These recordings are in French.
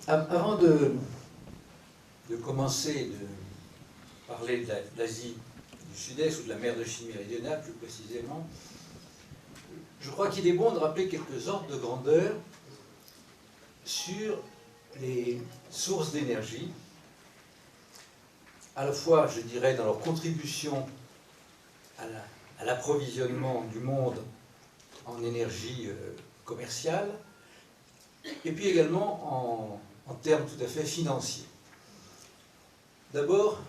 Avant de commencer de parler de l'Asie du Sud-Est ou de la mer de Chine méridionale plus précisément, je crois qu'il est bon de rappeler quelques ordres de grandeur sur les sources d'énergie, à la fois, je dirais, dans leur contribution à l'approvisionnement du monde en énergie commerciale, et puis également en termes tout à fait financiers. D'abord,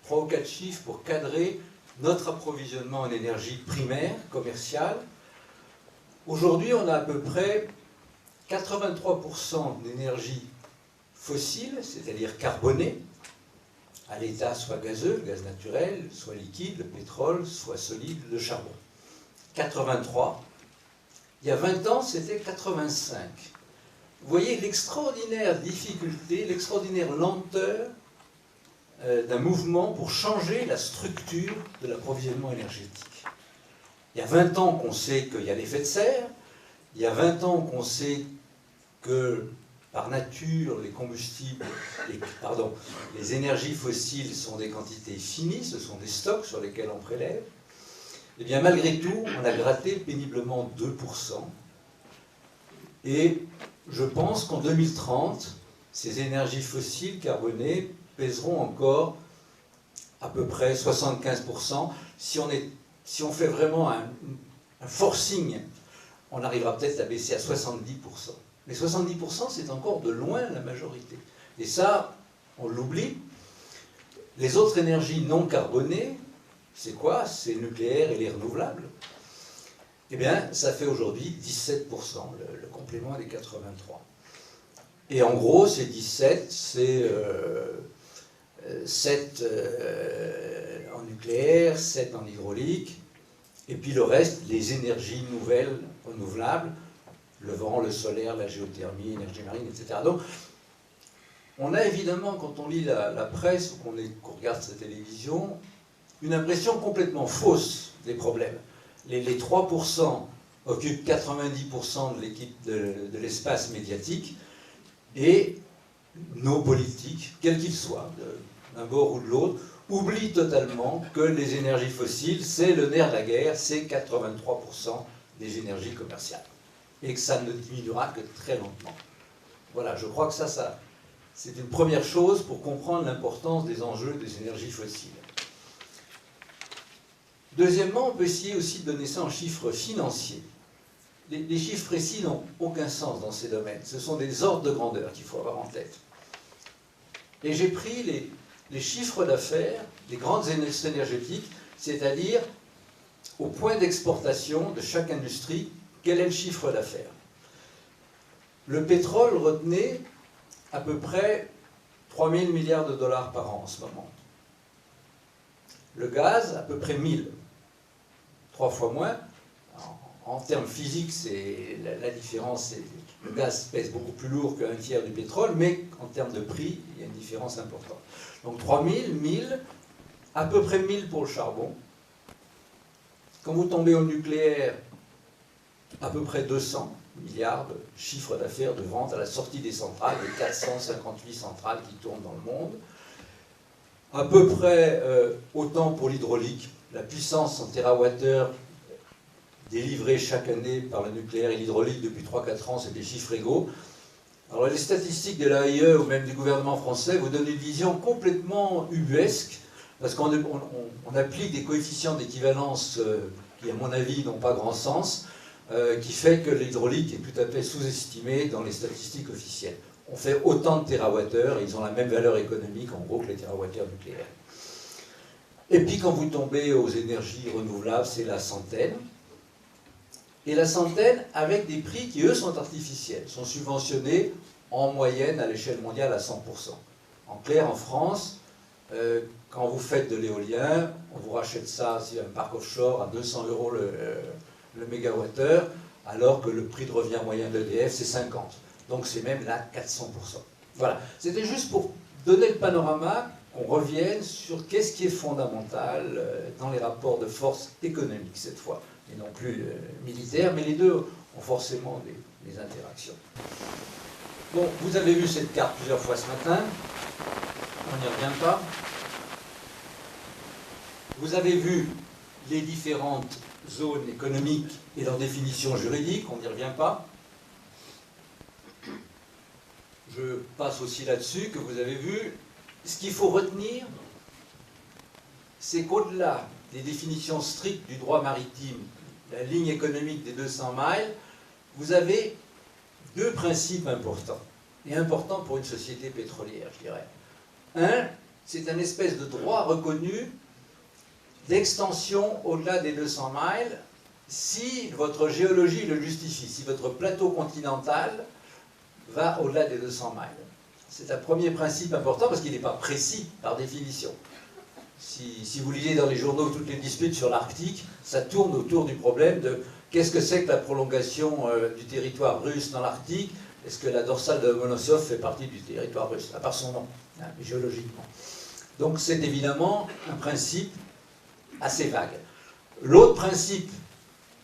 3 ou 4 chiffres pour cadrer notre approvisionnement en énergie primaire, commerciale. Aujourd'hui, on a à peu près 83% d'énergie fossile, c'est-à-dire carbonée, à l'état soit gazeux, le gaz naturel, soit liquide, le pétrole, soit solide, le charbon. 83. Il y a 20 ans, c'était 85. Vous voyez l'extraordinaire difficulté, l'extraordinaire lenteur d'un mouvement pour changer la structure de l'approvisionnement énergétique. Il y a 20 ans qu'on sait qu'il y a l'effet de serre, il y a 20 ans qu'on sait que par nature les combustibles, les énergies fossiles sont des quantités finies, ce sont des stocks sur lesquels on prélève. Et bien malgré tout, on a gratté péniblement 2%. Et je pense qu'en 2030, ces énergies fossiles carbonées pèseront encore à peu près 75%. Si on fait vraiment un forcing, on arrivera peut-être à baisser à 70%. Mais 70%, c'est encore de loin la majorité. Et ça, on l'oublie. Les autres énergies non carbonées, c'est quoi? C'est le nucléaire et les renouvelables. Eh bien, ça fait aujourd'hui 17%, le complément des 83. Et en gros, ces 17, c'est 7 en nucléaire, 7 en hydraulique, et puis le reste, les énergies nouvelles, renouvelables, le vent, le solaire, la géothermie, l'énergie marine, etc. Donc, on a évidemment, quand on lit la presse ou qu'on regarde sa télévision, une impression complètement fausse des problèmes. Les 3% occupent 90% de l'espace médiatique, et nos politiques, quels qu'ils soient, d'un bord ou de l'autre, oublient totalement que les énergies fossiles, c'est le nerf de la guerre, c'est 83% des énergies commerciales. Et que ça ne diminuera que très lentement. Voilà, je crois que ça c'est une première chose pour comprendre l'importance des enjeux des énergies fossiles. Deuxièmement, on peut essayer aussi de donner ça en chiffres financiers. Les chiffres précis n'ont aucun sens dans ces domaines. Ce sont des ordres de grandeur qu'il faut avoir en tête. Et j'ai pris les chiffres d'affaires des grandes industries énergétiques, c'est-à-dire au point d'exportation de chaque industrie, quel est le chiffre d'affaires. Le pétrole retenait à peu près 3 000 milliards de dollars par an en ce moment. Le gaz, à peu près 1000. 3 fois moins. En termes physiques, la différence, le gaz pèse beaucoup plus lourd qu'un tiers du pétrole, mais en termes de prix, il y a une différence importante. Donc 3000, 1000, à peu près 1000 pour le charbon. Quand vous tombez au nucléaire, à peu près 200 milliards de chiffre d'affaires de vente à la sortie des centrales, les 458 centrales qui tournent dans le monde. À peu près autant pour l'hydraulique. La puissance en térawattheure délivrée chaque année par le nucléaire et l'hydraulique depuis 3-4 ans, c'est des chiffres égaux. Alors les statistiques de l'AIE ou même du gouvernement français vous donnent une vision complètement ubuesque, parce qu'on applique des coefficients d'équivalence qui, à mon avis, n'ont pas grand sens, qui fait que l'hydraulique est tout à fait sous-estimée dans les statistiques officielles. On fait autant de térawattheures et ils ont la même valeur économique en gros que les térawattheures nucléaires. Et puis quand vous tombez aux énergies renouvelables, c'est la centaine. Et la centaine avec des prix qui, eux, sont artificiels, sont subventionnés en moyenne à l'échelle mondiale à 100%. En clair, en France, quand vous faites de l'éolien, on vous rachète ça, si un parc offshore, à 200 € le mégawattheure, alors que le prix de revient moyen de l'EDF, c'est 50. Donc c'est même là 400%. Voilà, c'était juste pour donner le panorama, qu'on revienne sur qu'est-ce qui est fondamental dans les rapports de force économiques cette fois, et non plus militaires, mais les deux ont forcément des interactions. Bon, vous avez vu cette carte plusieurs fois ce matin, on n'y revient pas. Vous avez vu les différentes zones économiques et leur définition juridique, on n'y revient pas. Je passe aussi là-dessus, que vous avez vu. Ce qu'il faut retenir, c'est qu'au-delà des définitions strictes du droit maritime, la ligne économique des 200 miles, vous avez deux principes importants, et importants pour une société pétrolière, je dirais. Un, c'est un espèce de droit reconnu d'extension au-delà des 200 miles, si votre géologie le justifie, si votre plateau continental va au-delà des 200 miles. C'est un premier principe important parce qu'il n'est pas précis par définition. Si vous lisez dans les journaux toutes les disputes sur l'Arctique, ça tourne autour du problème de qu'est-ce que c'est que la prolongation du territoire russe dans l'Arctique. Est-ce que la dorsale de Lomonosov fait partie du territoire russe, à part son nom, hein, géologiquement. Donc c'est évidemment un principe assez vague. L'autre principe,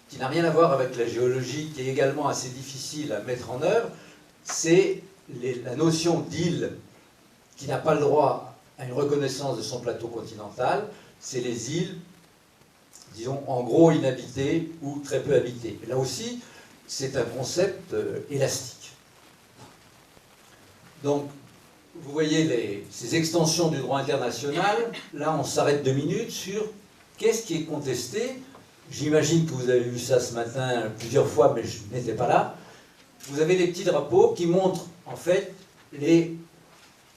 qui n'a rien à voir avec la géologie, qui est également assez difficile à mettre en œuvre, c'est la notion d'île qui n'a pas le droit à une reconnaissance de son plateau continental. C'est les îles, disons, en gros inhabitées ou très peu habitées. Et là aussi, c'est un concept élastique. Donc, vous voyez ces extensions du droit international. Là, on s'arrête 2 minutes sur qu'est-ce qui est contesté. J'imagine que vous avez vu ça ce matin plusieurs fois, mais je n'étais pas là. Vous avez les petits drapeaux qui montrent, en fait, les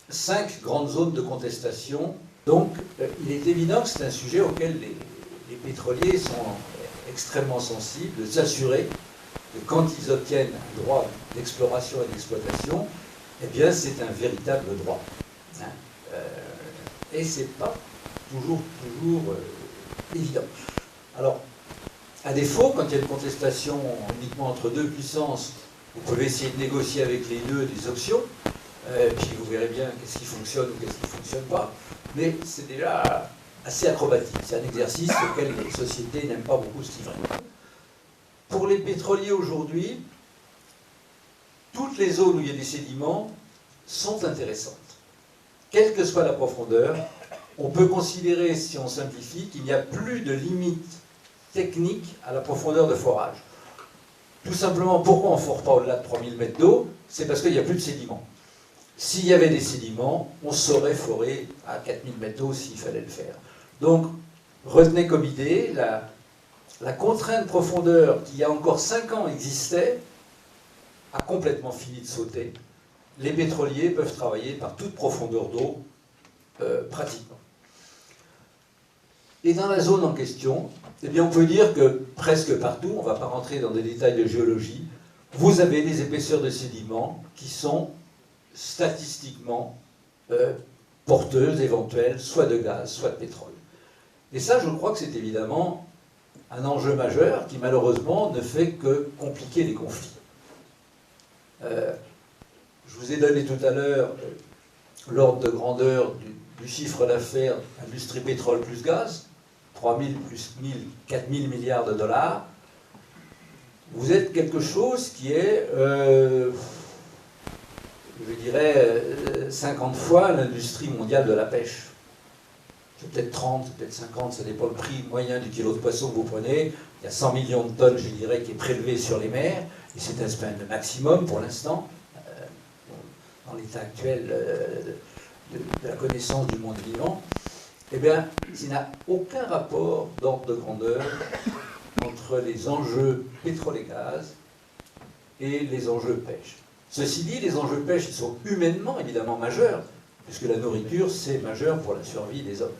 5 grandes zones de contestation. Donc, il est évident que c'est un sujet auquel les pétroliers sont extrêmement sensibles, de s'assurer que quand ils obtiennent un droit d'exploration et d'exploitation, eh bien, c'est un véritable droit. Hein. Et ce n'est pas toujours évident. Alors, à défaut, quand il y a une contestation uniquement entre deux puissances, vous pouvez essayer de négocier avec les deux des options, puis vous verrez bien qu'est-ce qui fonctionne ou qu'est-ce qui ne fonctionne pas. Mais c'est déjà assez acrobatique. C'est un exercice auquel les sociétés n'aiment pas beaucoup se livrer. Pour les pétroliers aujourd'hui, toutes les zones où il y a des sédiments sont intéressantes. Quelle que soit la profondeur, on peut considérer, si on simplifie, qu'il n'y a plus de limite technique à la profondeur de forage. Tout simplement, pourquoi on ne fore pas au-delà de 3000 mètres d'eau? C'est parce qu'il n'y a plus de sédiments. S'il y avait des sédiments, on saurait forer à 4000 mètres d'eau s'il fallait le faire. Donc, retenez comme idée, la contrainte profondeur qui, il y a encore 5 ans, existait, a complètement fini de sauter. Les pétroliers peuvent travailler par toute profondeur d'eau, pratiquement. Et dans la zone en question, eh bien, on peut dire que presque partout, on ne va pas rentrer dans des détails de géologie, vous avez des épaisseurs de sédiments qui sont statistiquement porteuses, éventuelles, soit de gaz, soit de pétrole. Et ça, je crois que c'est évidemment un enjeu majeur qui, malheureusement, ne fait que compliquer les conflits. Je vous ai donné tout à l'heure l'ordre de grandeur du chiffre d'affaires industrie pétrole plus gaz, 3 000 plus 1 000, 4 000 milliards de dollars. Vous êtes quelque chose qui est, je dirais, 50 fois l'industrie mondiale de la pêche. C'est peut-être 30, peut-être 50, ça dépend le prix moyen du kilo de poisson que vous prenez. Il y a 100 millions de tonnes, je dirais, qui est prélevé sur les mers, et c'est un maximum pour l'instant, dans l'état actuel de la connaissance du monde vivant. Eh bien, il n'y a aucun rapport d'ordre de grandeur entre les enjeux pétrole et gaz et les enjeux pêche. Ceci dit, les enjeux pêche sont humainement évidemment majeurs, puisque la nourriture, c'est majeur pour la survie des hommes.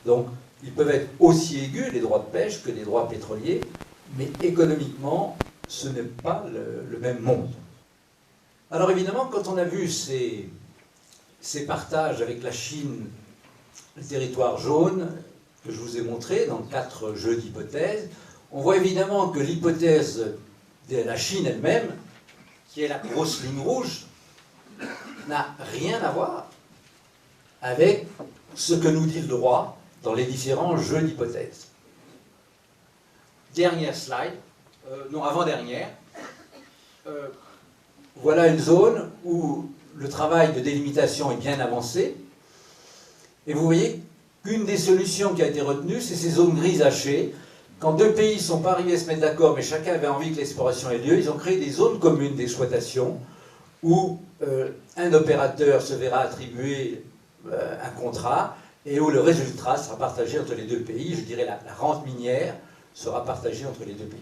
Donc, ils peuvent être aussi aigus, les droits de pêche, que les droits pétroliers, mais économiquement, ce n'est pas le même monde. Alors évidemment, quand on a vu ces partages avec la Chine, le territoire jaune, que je vous ai montré dans 4 jeux d'hypothèses, on voit évidemment que l'hypothèse de la Chine elle-même, qui est la grosse ligne rouge, n'a rien à voir avec ce que nous dit le droit dans les différents jeux d'hypothèses. Dernière slide, non, avant-dernière. voilà une zone où le travail de délimitation est bien avancé. Et vous voyez qu'une des solutions qui a été retenue, c'est ces zones grises hachées. Quand deux pays ne sont pas arrivés à se mettre d'accord, mais chacun avait envie que l'exploration ait lieu, ils ont créé des zones communes d'exploitation où un opérateur se verra attribuer un contrat et où le résultat sera partagé entre les deux pays. Je dirais la rente minière sera partagée entre les deux pays.